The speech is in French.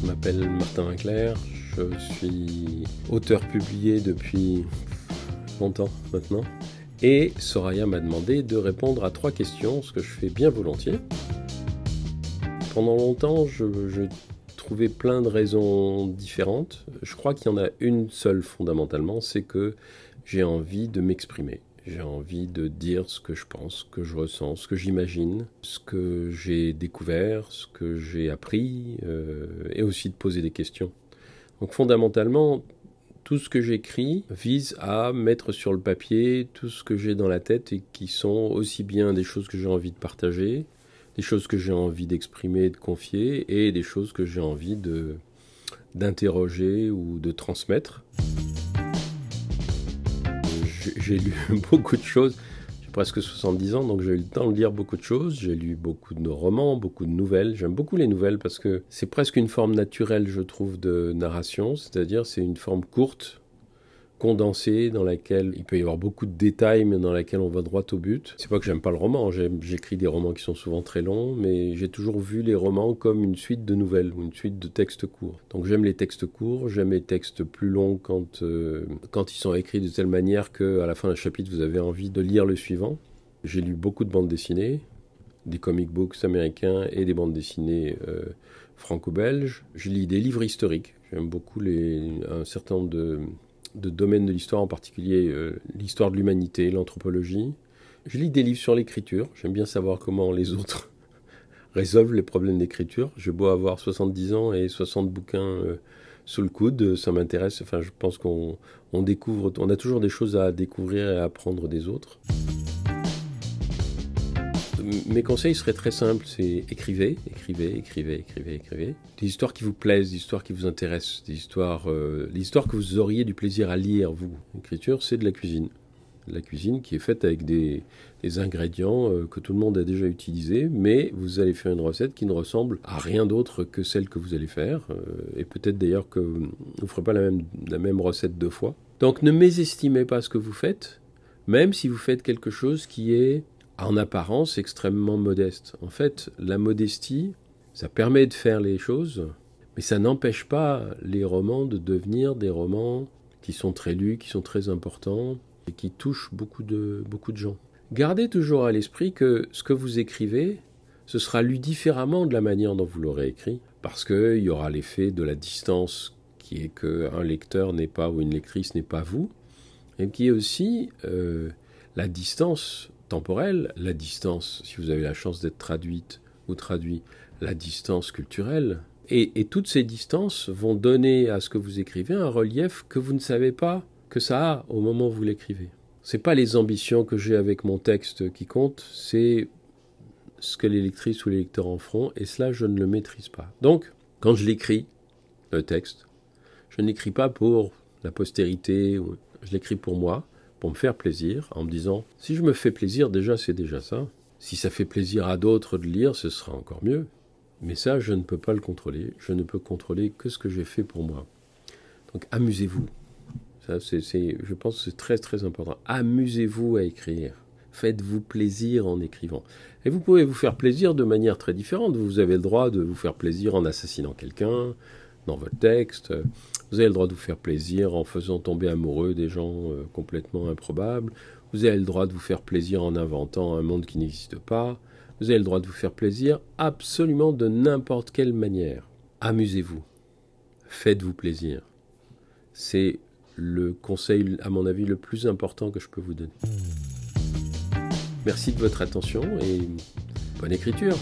Je m'appelle Martin Winkler, je suis auteur publié depuis longtemps maintenant. Et Soraya m'a demandé de répondre à 3 questions, ce que je fais bien volontiers. Pendant longtemps, je trouvais plein de raisons différentes. Je crois qu'il y en a une seule fondamentalement, c'est que j'ai envie de m'exprimer. J'ai envie de dire ce que je pense, ce que je ressens, ce que j'imagine, ce que j'ai découvert, ce que j'ai appris, et aussi de poser des questions. Donc fondamentalement, tout ce que j'écris vise à mettre sur le papier tout ce que j'ai dans la tête et qui sont aussi bien des choses que j'ai envie de partager, des choses que j'ai envie d'exprimer, de confier, et des choses que j'ai envie d'interroger ou de transmettre. J'ai lu beaucoup de choses, j'ai presque 70 ans, donc j'ai eu le temps de lire beaucoup de choses. J'ai lu beaucoup de romans, beaucoup de nouvelles. J'aime beaucoup les nouvelles parce que c'est presque une forme naturelle, je trouve, de narration, c'est-à-dire c'est une forme courte, condensée, dans laquelle il peut y avoir beaucoup de détails, mais dans laquelle on va droit au but. C'est pas que j'aime pas le roman, j'écris des romans qui sont souvent très longs, mais j'ai toujours vu les romans comme une suite de nouvelles, ou une suite de textes courts. Donc j'aime les textes courts, j'aime les textes plus longs quand ils sont écrits de telle manière qu'à la fin d'un chapitre, vous avez envie de lire le suivant. J'ai lu beaucoup de bandes dessinées, des comic books américains et des bandes dessinées franco-belges. Je lis des livres historiques, j'aime beaucoup un certain nombre de domaines de l'histoire, en particulier l'histoire de l'humanité, l'anthropologie. Je lis des livres sur l'écriture. J'aime bien savoir comment les autres résolvent les problèmes d'écriture. J'ai beau avoir 70 ans et 60 bouquins sous le coude, ça m'intéresse. Enfin, je pense qu'on découvre, on a toujours des choses à découvrir et à apprendre des autres. Mes conseils seraient très simples, c'est écrivez. Des histoires qui vous plaisent, des histoires qui vous intéressent, des histoires que vous auriez du plaisir à lire, vous. L'écriture, c'est de la cuisine. La cuisine qui est faite avec des ingrédients que tout le monde a déjà utilisés, mais vous allez faire une recette qui ne ressemble à rien d'autre que celle que vous allez faire, et peut-être d'ailleurs que vous ne ferez pas la même recette 2 fois. Donc ne mésestimez pas ce que vous faites, même si vous faites quelque chose qui est en apparence extrêmement modeste. En fait, la modestie, ça permet de faire les choses, mais ça n'empêche pas les romans de devenir des romans qui sont très lus, qui sont très importants et qui touchent beaucoup de gens. Gardez toujours à l'esprit que ce que vous écrivez, ce sera lu différemment de la manière dont vous l'aurez écrit, parce qu'il y aura l'effet de la distance qui est qu'un lecteur n'est pas ou une lectrice n'est pas vous, et qui est aussi la distance temporelle, la distance, si vous avez la chance d'être traduite ou traduit, la distance culturelle. Et toutes ces distances vont donner à ce que vous écrivez un relief que vous ne savez pas que ça a au moment où vous l'écrivez. Ce n'est pas les ambitions que j'ai avec mon texte qui comptent, c'est ce que les lectrices ou les lecteurs en feront, et cela, je ne le maîtrise pas. Donc, quand je l'écris, le texte, je ne l'écris pas pour la postérité, je l'écris pour moi, pour me faire plaisir, en me disant, si je me fais plaisir, déjà, c'est déjà ça. Si ça fait plaisir à d'autres de lire, ce sera encore mieux. Mais ça, je ne peux pas le contrôler. Je ne peux contrôler que ce que j'ai fait pour moi. Donc, amusez-vous. Ça, je pense que c'est très, très important. Amusez-vous à écrire. Faites-vous plaisir en écrivant. Et vous pouvez vous faire plaisir de manière très différente. Vous avez le droit de vous faire plaisir en assassinant quelqu'un, dans votre texte. Vous avez le droit de vous faire plaisir en faisant tomber amoureux des gens complètement improbables. Vous avez le droit de vous faire plaisir en inventant un monde qui n'existe pas. Vous avez le droit de vous faire plaisir absolument de n'importe quelle manière. Amusez-vous. Faites-vous plaisir. C'est le conseil, à mon avis, le plus important que je peux vous donner. Merci de votre attention et bonne écriture.